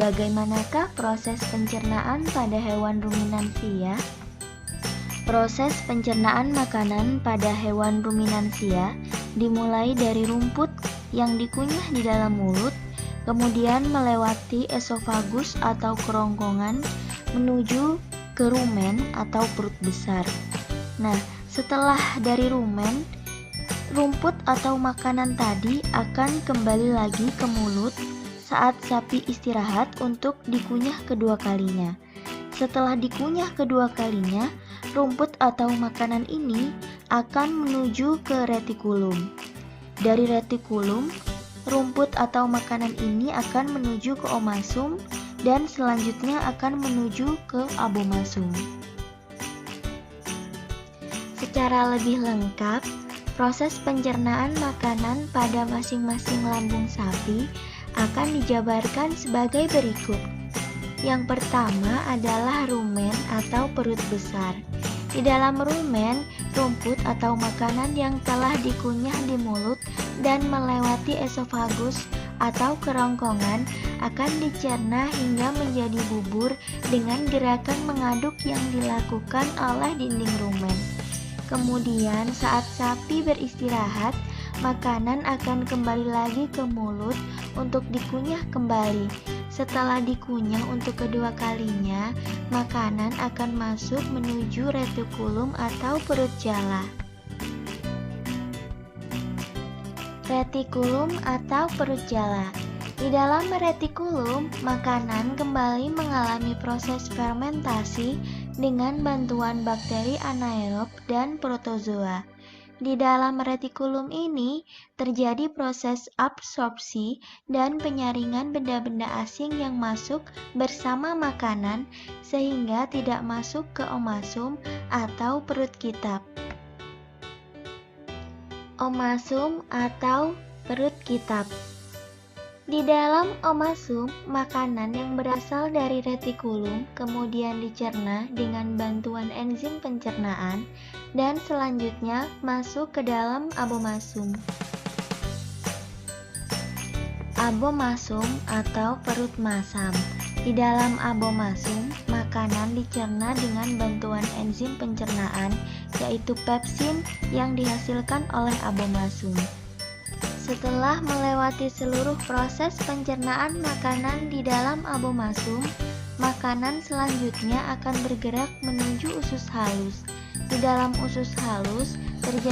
bagaimanakah proses pencernaan pada hewan ruminansia? Proses pencernaan makanan pada hewan ruminansia dimulai dari rumput yang dikunyah di dalam mulut, kemudian melewati esofagus atau kerongkongan menuju ke rumen atau perut besar. Nah, setelah dari rumen, rumput atau makanan tadi akan kembali lagi ke mulut saat sapi istirahat untuk dikunyah kedua kalinya. Setelah dikunyah kedua kalinya, rumput atau makanan ini akan menuju ke retikulum. Dari retikulum, rumput atau makanan ini akan menuju ke omasum dan selanjutnya akan menuju ke abomasum. Secara lebih lengkap, proses pencernaan makanan pada masing-masing lambung sapi akan dijabarkan sebagai berikut. Yang pertama adalah rumen atau perut besar. Di dalam rumen, rumput atau makanan yang telah dikunyah di mulut dan melewati esofagus atau kerongkongan akan dicerna hingga menjadi bubur dengan gerakan mengaduk yang dilakukan oleh dinding rumen. Kemudian saat sapi beristirahat, makanan akan kembali lagi ke mulut untuk dikunyah kembali. Setelah dikunyah untuk kedua kalinya, makanan akan masuk menuju retikulum atau perut jala. Retikulum atau perut jala. Di dalam retikulum, makanan kembali mengalami proses fermentasi dengan bantuan bakteri anaerob dan protozoa. Di dalam retikulum ini terjadi proses absorpsi dan penyaringan benda-benda asing yang masuk bersama makanan sehingga tidak masuk ke omasum atau perut kitab. Omasum atau perut kitab. Di dalam omasum, makanan yang berasal dari retikulum kemudian dicerna dengan bantuan enzim pencernaan dan selanjutnya masuk ke dalam abomasum. Abomasum atau perut masam. Di dalam abomasum, makanan dicerna dengan bantuan enzim pencernaan yaitu pepsin yang dihasilkan oleh abomasum. Setelah melewati seluruh proses pencernaan makanan di dalam abomasum, makanan selanjutnya akan bergerak menuju usus halus. Di dalam usus halus terjadi